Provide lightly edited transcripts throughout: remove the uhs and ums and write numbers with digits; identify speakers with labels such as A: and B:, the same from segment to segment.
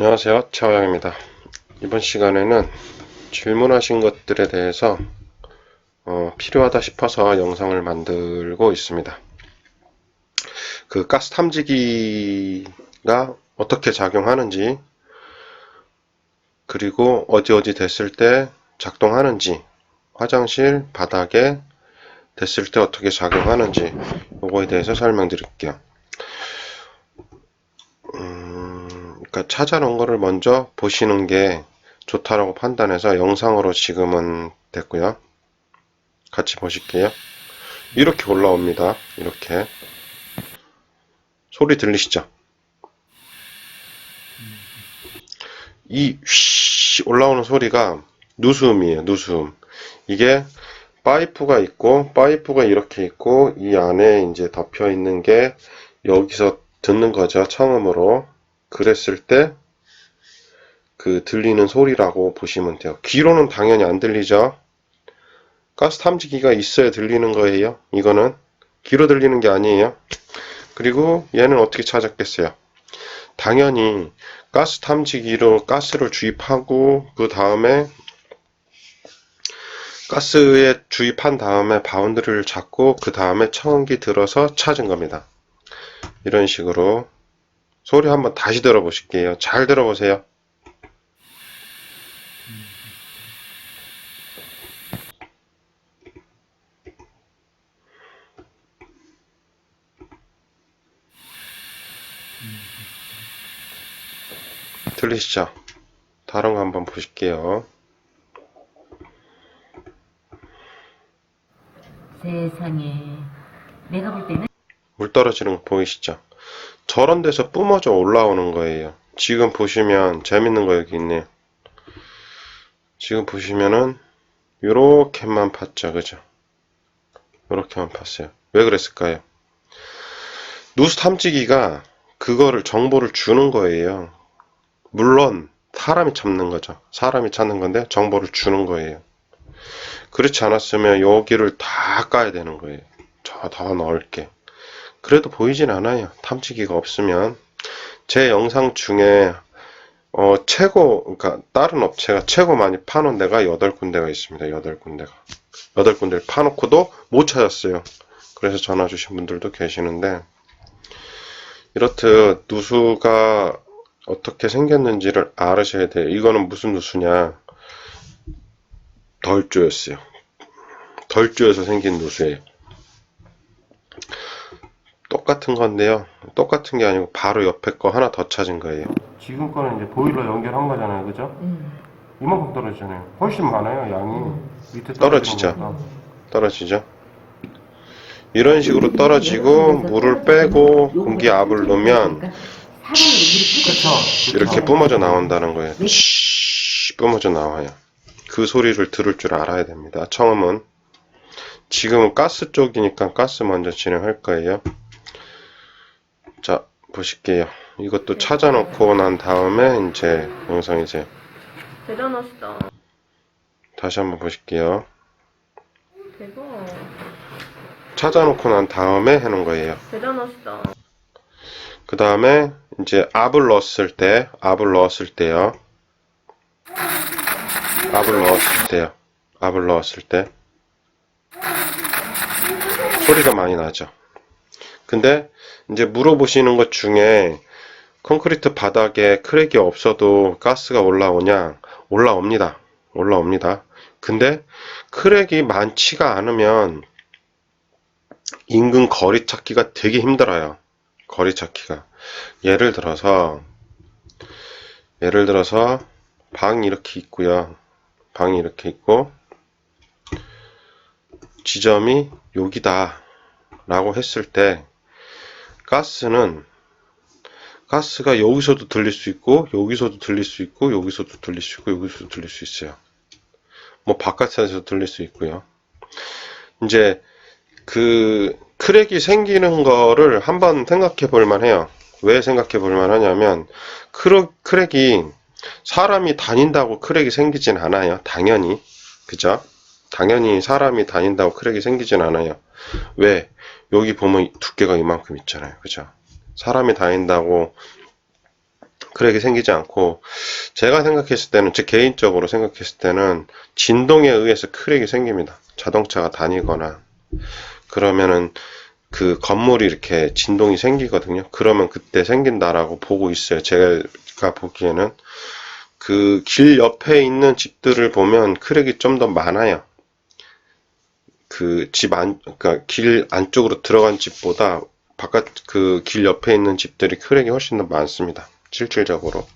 A: 안녕하세요, 차오양입니다. 이번 시간에는 질문하신 것들에 대해서 필요하다 싶어서 영상을 만들고 있습니다. 그 가스 탐지기가 어떻게 작용하는지, 그리고 어디 됐을 때 작동하는지, 화장실 바닥에 됐을 때 어떻게 작용하는지, 요거에 대해서 설명드릴게요. 그러니까 찾아놓은 거를 먼저 보시는 게 좋다라고 판단해서 영상으로 지금은 됐고요. 같이 보실게요. 이렇게 올라옵니다. 이렇게 소리 들리시죠? 이 휘 올라오는 소리가 누수음이에요. 누수음. 이게 파이프가 있고 파이프가 이렇게 있고 이 안에 이제 덮여 있는 게 여기서 듣는 거죠. 청음으로. 그랬을 때 그 들리는 소리라고 보시면 돼요. 귀로는 당연히 안 들리죠. 가스 탐지기가 있어야 들리는 거예요. 이거는 귀로 들리는 게 아니에요. 그리고 얘는 어떻게 찾았겠어요? 당연히 가스 탐지기로 가스를 주입하고 그 다음에 가스에 주입한 다음에 바운드리를 잡고 그 다음에 청음기 들어서 찾은 겁니다. 이런 식으로 소리 한번 다시 들어보실게요. 잘 들어보세요. 들리시죠? 다른 거 한번 보실게요.
B: 세상에, 내가 볼 때는
A: 물 떨어지는 거 보이시죠? 저런 데서 뿜어져 올라오는 거예요. 지금 보시면 재밌는 거 여기 있네요. 지금 보시면은 요렇게만 봤죠, 그죠? 요렇게만 봤어요. 왜 그랬을까요? 누수 탐지기가 그거를 정보를 주는 거예요. 물론 사람이 찾는 거죠. 사람이 찾는 건데 정보를 주는 거예요. 그렇지 않았으면 여기를 다 까야 되는 거예요. 저 더 넓게. 그래도 보이진 않아요. 탐지기가 없으면. 제 영상 중에 그러니까 다른 업체가 최고 많이 파놓은 데가 8군데가 있습니다. 8군데가. 8군데를 파놓고도 못 찾았어요. 그래서 전화 주신 분들도 계시는데, 이렇듯 누수가 어떻게 생겼는지를 알으셔야 돼요. 이거는 무슨 누수냐? 덜조였어요. 덜조여서 생긴 누수예요. 똑같은 건데요. 똑같은 게 아니고 바로 옆에 거 하나 더 찾은 거예요. 지금 거는 이제 보일러 연결한 거잖아요. 그죠? 이만큼 떨어지잖아요. 훨씬 많아요. 양이. 밑에 떨어지죠. 떨어지죠. 이런 식으로 떨어지고 물을 빼고 공기 압을 넣으면 이렇게 뿜어져 나온다는 거예요. 뿜어져 나와요. 그 소리를 들을 줄 알아야 됩니다. 처음은 지금은 가스 쪽이니까 가스 먼저 진행할 거예요. 자, 보실게요. 이것도 찾아놓고 난 다음에 이제 영상이세요.
B: 대단하시다.
A: 다시 한번 보실게요.
B: 대박.
A: 찾아놓고 난 다음에 해놓은 거예요.
B: 대단하시다.
A: 그 다음에 이제 압을 넣었을 때요. 압을 넣었을 때 소리가 많이 나죠. 근데 이제 물어보시는 것 중에 콘크리트 바닥에 크랙이 없어도 가스가 올라오냐? 올라옵니다. 근데 크랙이 많지가 않으면 인근 거리 찾기가 되게 힘들어요. 거리 찾기가. 예를 들어서 방이 이렇게 있고요. 방이 이렇게 있고 지점이 여기다 라고 했을 때 가스가 여기서도 들릴 수 있고 여기서도 들릴 수 있고 여기서도 들릴 수 있고 여기서도 들릴 수 있어요. 뭐 바깥에서 들릴 수 있고요. 이제 그 크랙이 생기는 거를 한번 생각해 볼 만해요. 왜 생각해 볼 만하냐면 크랙이 사람이 다닌다고 크랙이 생기진 않아요. 당연히. 그죠? 당연히 사람이 다닌다고 크랙이 생기진 않아요. 왜? 여기 보면 두께가 이만큼 있잖아요. 그죠? 사람이 다닌다고 크랙이 생기지 않고, 제가 생각했을 때는, 제 개인적으로 생각했을 때는 진동에 의해서 크랙이 생깁니다. 자동차가 다니거나 그러면은 그 건물이 이렇게 진동이 생기거든요. 그러면 그때 생긴다라고 보고 있어요. 제가 보기에는 그 길 옆에 있는 집들을 보면 크랙이 좀 더 많아요. 그 그러니까 길 안쪽으로 들어간 집보다 바깥 그 길 옆에 있는 집들이 크랙이 훨씬 더 많습니다. 실질적으로.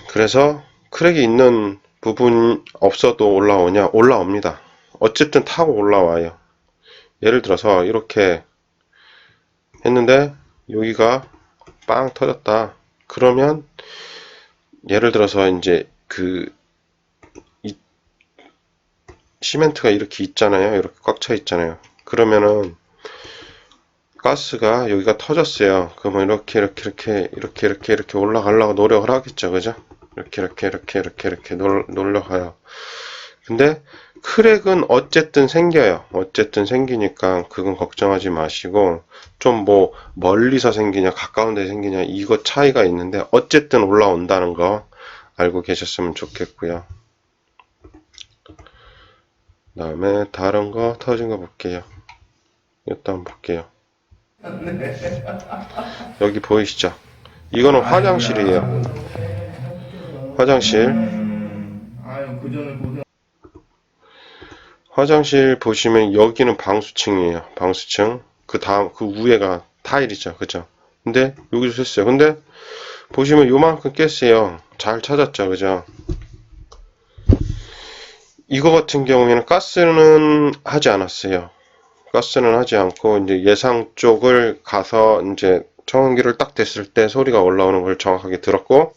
A: 그래서 크랙이 있는 부분 없어도 올라오냐? 올라옵니다. 어쨌든 타고 올라와요. 예를 들어서 이렇게 했는데 여기가 빵 터졌다. 그러면 예를 들어서 이제 그 시멘트가 이렇게 있잖아요. 이렇게 꽉 차 있잖아요. 그러면은 가스가 여기가 터졌어요. 그러면 이렇게 올라가려고 노력을 하겠죠. 그죠? 이렇게 노력해요. 근데 크랙은 어쨌든 생겨요. 어쨌든 생기니까 그건 걱정하지 마시고, 좀 뭐 멀리서 생기냐 가까운 데 생기냐 이거 차이가 있는데 어쨌든 올라온다는 거 알고 계셨으면 좋겠고요. 그 다음에 다른 거 터진 거 볼게요. 이것도 한번 볼게요. 여기 보이시죠? 이거는 화장실이에요. 화장실.
C: 아유, 그 전에 고생.
A: 화장실 보시면 여기는 방수층이에요. 방수층. 그 다음, 그 위에가 타일이죠. 그죠? 근데 여기서 샜어요. 근데 보시면 요만큼 깼어요. 잘 찾았죠. 그죠? 이거 같은 경우에는 가스는 하지 않았어요. 가스는 하지 않고 이제 예상 쪽을 가서 이제 청원기를 딱 댔을 때 소리가 올라오는 걸 정확하게 들었고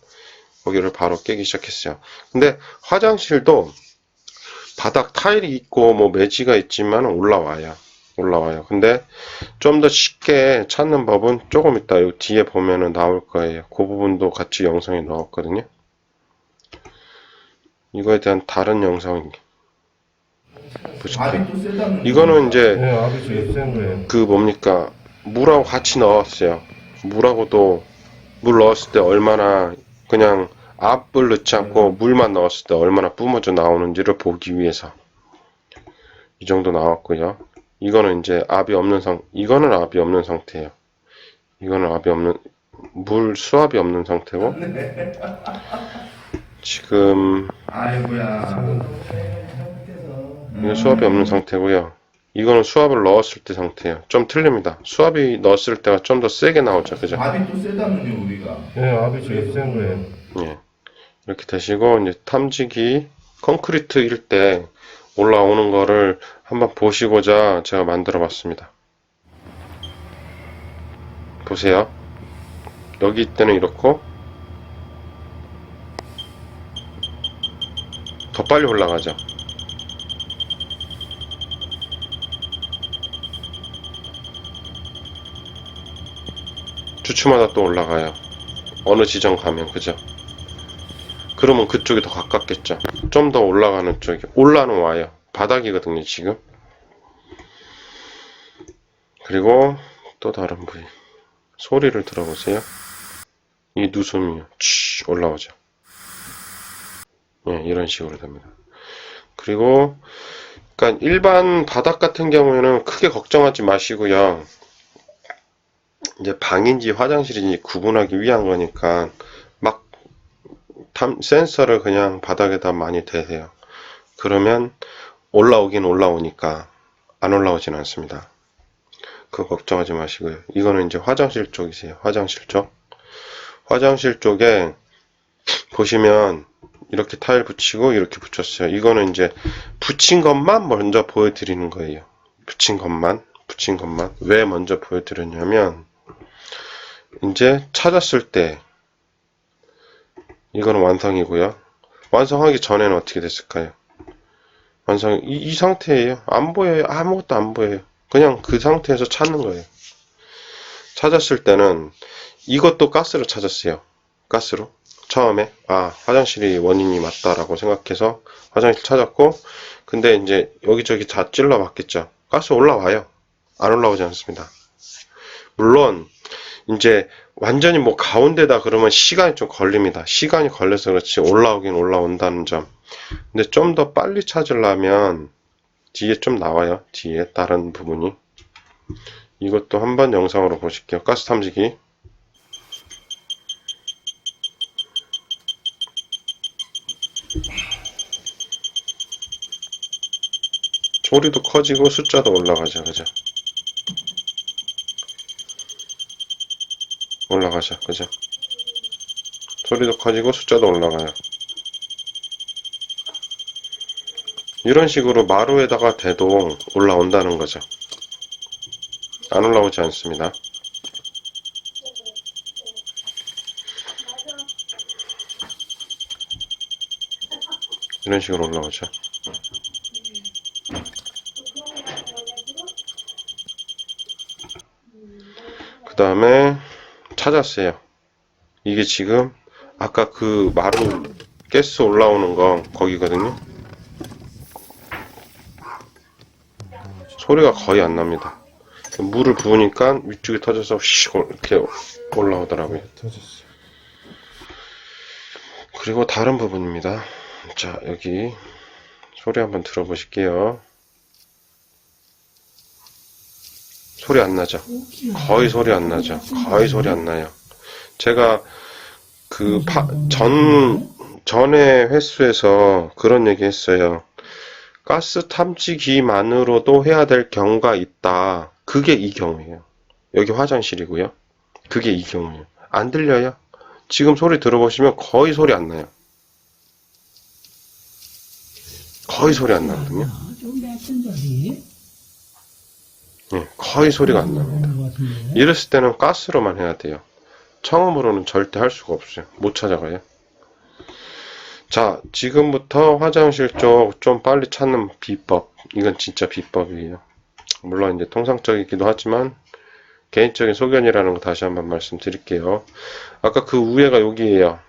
A: 거기를 바로 깨기 시작했어요. 근데 화장실도 바닥 타일이 있고 뭐 매지가 있지만 올라와요. 근데 좀 더 쉽게 찾는 법은 조금 이따 요 뒤에 보면은 나올 거예요. 그 부분도 같이 영상에 넣었거든요. 이거에 대한 다른 영상 보실게요.
C: 아직도 세다는
A: 이거는 이제
C: 네, 아버지 센 거예요.
A: 그 뭡니까 물하고 같이 넣었어요. 물하고도 물 넣었을 때 얼마나 그냥 압을 넣지 않고 물만 넣었을 때 얼마나 뿜어져 나오는지를 보기 위해서 이 정도 나왔고요. 이거는 이제 이거는 압이 없는 상태예요. 이거는 압이 없는 물 수압이 없는 상태고 지금
C: 아이고야.
A: 이거 수압이 없는 상태고요. 이거는 수압을 넣었을 때 상태예요. 좀 틀립니다. 수압이 넣었을 때가 좀 더 세게 나오죠. 그죠?
C: 아직도 세다는요, 우리가.
D: 네, 아버지 센 거예요.
A: 예. 이렇게 되시고 이제 탐지기 콘크리트일 때 올라오는 거를 한번 보시고자 제가 만들어 봤습니다. 보세요. 여기 있때는 이렇고 더 빨리 올라가죠. 주추마다 또 올라가요. 어느 지점 가면 그죠? 그러면 그쪽이 더 가깝겠죠. 좀 더 올라가는 쪽이 올라는 와요. 바닥이거든요 지금. 그리고 또 다른 부위 소리를 들어보세요. 이 누숨이 올라오죠. 예, 이런 식으로 됩니다. 그리고 그러니까 일반 바닥 같은 경우에는 크게 걱정하지 마시고요. 이제 방인지 화장실인지 구분하기 위한 거니까 막 센서를 그냥 바닥에다 많이 대세요. 그러면 올라오긴 올라오니까 안 올라오진 않습니다. 그거 걱정하지 마시고요. 이거는 이제 화장실 쪽이세요. 화장실 쪽. 화장실 쪽에 보시면 이렇게 타일 붙이고 이렇게 붙였어요. 이거는 이제 붙인 것만 먼저 보여드리는 거예요. 붙인 것만. 왜 먼저 보여드렸냐면 이제 찾았을 때 이거는 완성이고요. 완성하기 전에는 어떻게 됐을까요? 이 상태예요. 안 보여요. 아무것도 안 보여요. 그냥 그 상태에서 찾는 거예요. 찾았을 때는 이것도 가스로 찾았어요. 가스로. 처음에 화장실이 원인이 맞다라고 생각해서 화장실 찾았고 근데 이제 여기저기 다 찔러 봤겠죠. 가스 올라와요. 안 올라오지 않습니다. 물론 이제 완전히 뭐 가운데다 그러면 시간이 좀 걸립니다. 시간이 걸려서 그렇지 올라오긴 올라온다는 점. 근데 좀 더 빨리 찾으려면 뒤에 좀 나와요. 뒤에 다른 부분이. 이것도 한번 영상으로 보실게요. 가스 탐지기. 소리도 커지고 숫자도 올라가죠. 그죠? 올라가죠. 그죠? 소리도 커지고 숫자도 올라가요. 이런 식으로 마루에다가 대도 올라온다는 거죠. 안 올라오지 않습니다. 이런 식으로 올라오죠. 그 다음에 찾았어요. 이게 지금 아까 그 마루 가스 올라오는 거 거기거든요. 소리가 거의 안 납니다. 물을 부으니까 위쪽이 터져서 씩 이렇게 올라오더라고요.
D: 터졌어.
A: 그리고 다른 부분입니다. 자, 여기 소리 한번 들어보실게요. 소리 안 나죠? 거의 소리 안 나죠? 거의 소리 안 나요. 제가 그 전에 횟수에서 그런 얘기 했어요. 가스 탐지기만으로도 해야 될 경우가 있다. 그게 이 경우예요. 여기 화장실이고요. 그게 이 경우예요. 안 들려요? 지금 소리 들어보시면 거의 소리 안 나요. 거의 소리 안 나거든요. 네, 거의 소리가 안 납니다. 이랬을 때는 가스로만 해야 돼요. 청음으로는 절대 할 수가 없어요. 못 찾아가요. 자, 지금부터 화장실 쪽 좀 빨리 찾는 비법. 이건 진짜 비법이에요. 물론 이제 통상적이기도 하지만 개인적인 소견이라는 거 다시 한번 말씀드릴게요. 아까 그 위에가 여기에요.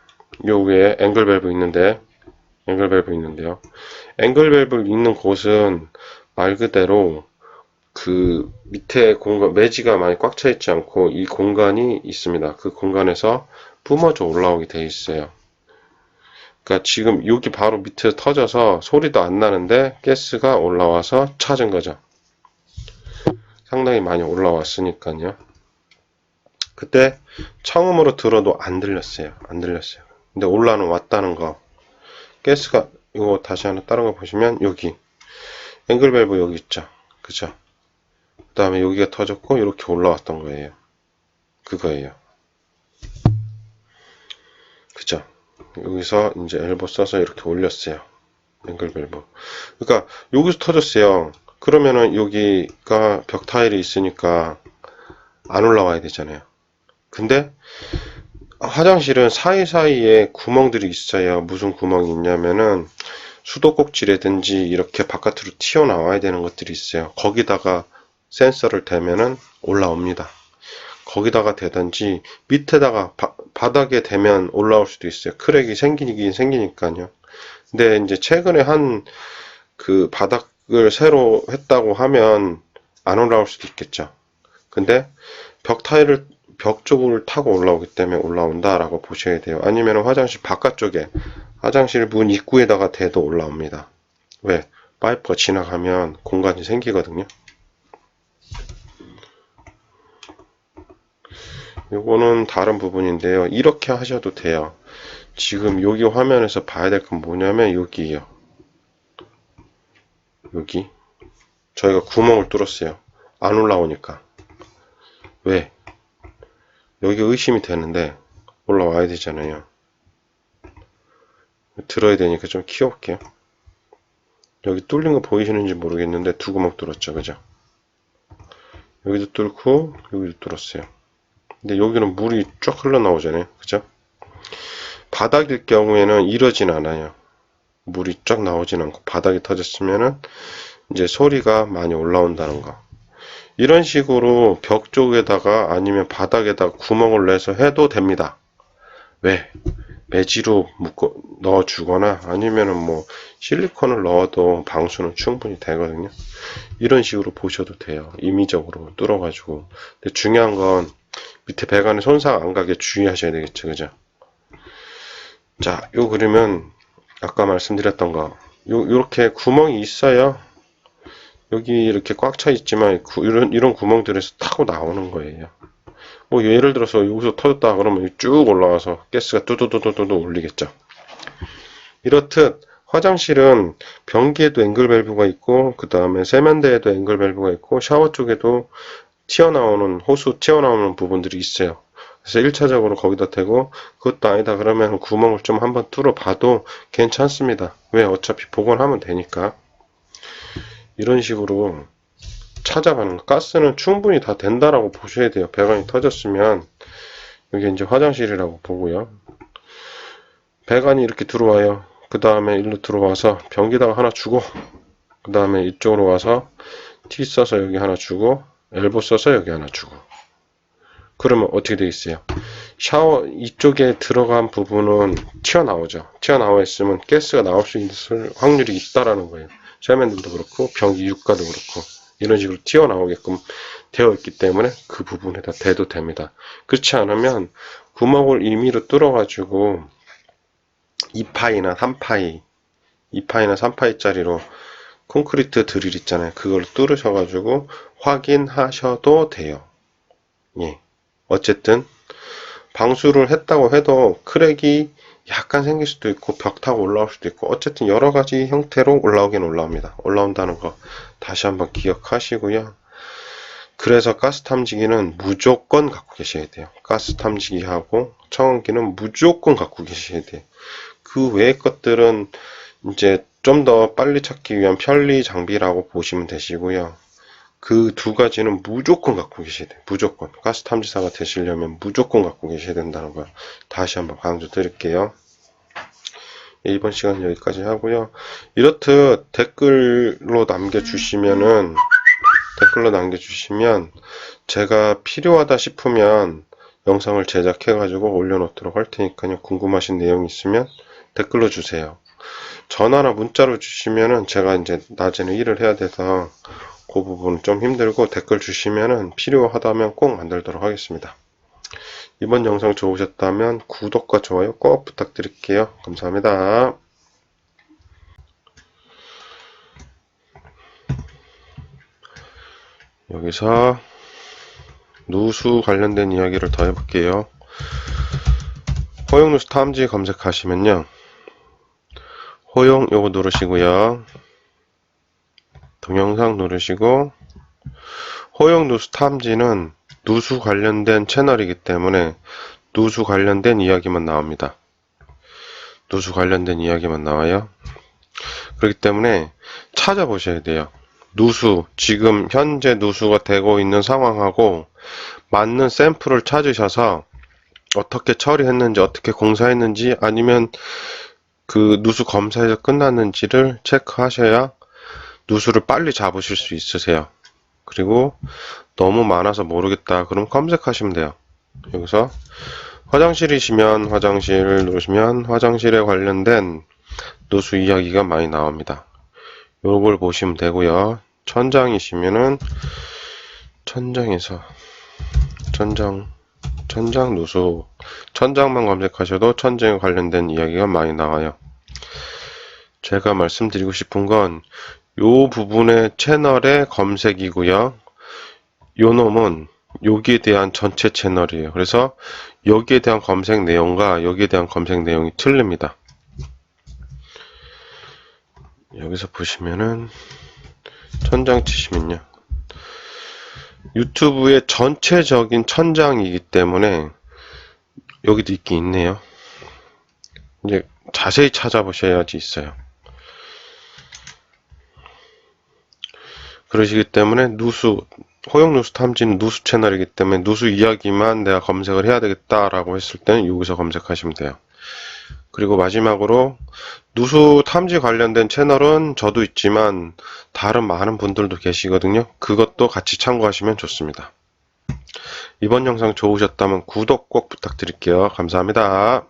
A: 요 위에 앵글 밸브 있는데요. 앵글 밸브 있는 곳은 말 그대로 그 밑에 공간, 매지가 많이 꽉 차 있지 않고 이 공간이 있습니다. 그 공간에서 뿜어져 올라오게 돼 있어요. 그러니까 지금 여기 바로 밑에 터져서 소리도 안 나는데 가스가 올라와서 찾은 거죠. 상당히 많이 올라왔으니까요. 그때 청음으로 들어도 안 들렸어요. 근데 올라는 왔다는 거. 가스가 이거 다시 하나 다른 거 보시면 여기 앵글 밸브 여기 있죠. 그죠? 그 다음에 여기가 터졌고 이렇게 올라왔던 거예요. 그거예요. 그죠? 여기서 이제 엘보 써서 이렇게 올렸어요. 앵글 밸브. 그러니까 여기서 터졌어요. 그러면은 여기가 벽 타일이 있으니까 안 올라와야 되잖아요. 근데 화장실은 사이사이에 구멍들이 있어요. 무슨 구멍이 있냐면은 수도꼭지라든지 이렇게 바깥으로 튀어나와야 되는 것들이 있어요. 거기다가 센서를 대면은 올라옵니다. 거기다가 대든지 밑에다가 바닥에 대면 올라올 수도 있어요. 크랙이 생기긴 생기니까요. 근데 이제 최근에 한 그 바닥을 새로 했다고 하면 안 올라올 수도 있겠죠. 근데 벽 타일을 벽 쪽을 타고 올라오기 때문에 올라온다라고 보셔야 돼요. 아니면 화장실 바깥쪽에 화장실 문 입구에다가 대도 올라옵니다. 왜? 파이프가 지나가면 공간이 생기거든요. 요거는 다른 부분인데요. 이렇게 하셔도 돼요. 지금 여기 화면에서 봐야 될 건 뭐냐면 여기에요. 여기 저희가 구멍을 뚫었어요. 안 올라오니까. 왜? 여기 의심이 되는데 올라와야 되잖아요. 들어야 되니까 좀 키워볼게요. 여기 뚫린 거 보이시는지 모르겠는데 두 구멍 뚫었죠. 그죠? 여기도 뚫고 여기도 뚫었어요. 근데 여기는 물이 쫙 흘러나오잖아요. 그죠? 바닥일 경우에는 이러진 않아요. 물이 쫙 나오진 않고 바닥이 터졌으면은 이제 소리가 많이 올라온다는 거. 이런 식으로 벽 쪽에다가 아니면 바닥에다가 구멍을 내서 해도 됩니다. 왜? 매지로 넣어 주거나 아니면은 뭐 실리콘을 넣어도 방수는 충분히 되거든요. 이런 식으로 보셔도 돼요. 임의적으로 뚫어 가지고. 근데 중요한 건 밑에 배관에 손상 안 가게 주의하셔야 되겠죠. 그죠? 자, 요 그림은 아까 말씀드렸던 거. 요렇게 구멍이 있어요. 여기 이렇게 꽉 차 있지만 이런 구멍들에서 타고 나오는 거예요. 뭐 예를 들어서 여기서 터졌다 그러면 쭉 올라와서 가스가 뚜두두두두 올리겠죠. 이렇듯 화장실은 변기에도 앵글 밸브가 있고 그 다음에 세면대에도 앵글 밸브가 있고 샤워 쪽에도 튀어나오는 호수 튀어나오는 부분들이 있어요. 그래서 1차적으로 거기다 대고 그것도 아니다 그러면 구멍을 좀 한번 뚫어 봐도 괜찮습니다. 왜? 어차피 복원하면 되니까. 이런 식으로 찾아가는 거. 가스는 충분히 다 된다라고 보셔야 돼요. 배관이 터졌으면. 여기 이제 화장실이라고 보고요. 배관이 이렇게 들어와요. 그 다음에 일로 들어와서 변기다가 하나 주고 그 다음에 이쪽으로 와서 T 써서 여기 하나 주고 엘보 써서 여기 하나 주고 그러면 어떻게 되겠어요? 샤워 이쪽에 들어간 부분은 튀어나오죠. 튀어나와 있으면 가스가 나올 수 있을 확률이 있다라는 거예요. 세면대도 그렇고 변기 유가도 그렇고 이런 식으로 튀어나오게끔 되어 있기 때문에 그 부분에다 대도 됩니다. 그렇지 않으면 구멍을 임의로 뚫어 가지고 2파이나 3파이 2파이나 3파이 짜리로 콘크리트 드릴 있잖아요. 그걸 뚫으셔 가지고 확인하셔도 돼요. 예. 어쨌든 방수를 했다고 해도 크랙이 약간 생길 수도 있고 벽 타고 올라올 수도 있고 어쨌든 여러 가지 형태로 올라오긴 올라옵니다. 올라온다는 거 다시 한번 기억하시고요. 그래서 가스 탐지기는 무조건 갖고 계셔야 돼요. 가스 탐지기하고 청원기는 무조건 갖고 계셔야 돼요. 그 외의 것들은 이제 좀 더 빨리 찾기 위한 편리 장비라고 보시면 되시고요. 그 두 가지는 무조건 갖고 계셔야 돼요. 무조건. 가스 탐지사가 되시려면 무조건 갖고 계셔야 된다는 거 다시 한번 강조 드릴게요. 예, 이번 시간 여기까지 하고요. 이렇듯 댓글로 남겨주시면 제가 필요하다 싶으면 영상을 제작해 가지고 올려놓도록 할 테니까요. 궁금하신 내용이 있으면 댓글로 주세요. 전화나 문자로 주시면은 제가 이제 낮에는 일을 해야 돼서 그 부분 좀 힘들고 댓글 주시면은 필요하다면 꼭 만들도록 하겠습니다. 이번 영상 좋으셨다면 구독과 좋아요 꼭 부탁드릴게요. 감사합니다. 여기서 누수 관련된 이야기를 더 해볼게요. 호용 누수 탐지 검색하시면요. 호용 요거 누르시고요. 동영상 누르시고 호용 누수 탐지는 누수 관련된 채널이기 때문에 누수 관련된 이야기만 나옵니다. 누수 관련된 이야기만 나와요. 그렇기 때문에 찾아보셔야 돼요. 누수, 지금 현재 누수가 되고 있는 상황하고 맞는 샘플을 찾으셔서 어떻게 처리했는지, 어떻게 공사했는지, 아니면 그 누수 검사에서 끝났는지를 체크하셔야 누수를 빨리 잡으실 수 있으세요. 그리고 너무 많아서 모르겠다 그럼 검색하시면 돼요. 여기서 화장실이시면 화장실 누르시면 화장실에 관련된 누수 이야기가 많이 나옵니다. 요걸 보시면 되고요. 천장이시면은 천장에서 천장 누수 천장만 검색하셔도 천장에 관련된 이야기가 많이 나와요. 제가 말씀드리고 싶은 건 요 부분의 채널의 검색이고요. 요 놈은 여기에 대한 전체 채널이에요. 그래서 여기에 대한 검색 내용과 여기에 대한 검색 내용이 틀립니다. 여기서 보시면은 천장 치시면요. 유튜브의 전체적인 천장이기 때문에 여기도 있긴 있네요. 이제 자세히 찾아보셔야지 있어요. 그러시기 때문에 호용 누수 탐지는 누수 채널이기 때문에 누수 이야기만 내가 검색을 해야 되겠다라고 했을 때는 여기서 검색하시면 돼요. 그리고 마지막으로 누수 탐지 관련된 채널은 저도 있지만 다른 많은 분들도 계시거든요. 그것도 같이 참고하시면 좋습니다. 이번 영상 좋으셨다면 구독 꼭 부탁드릴게요. 감사합니다.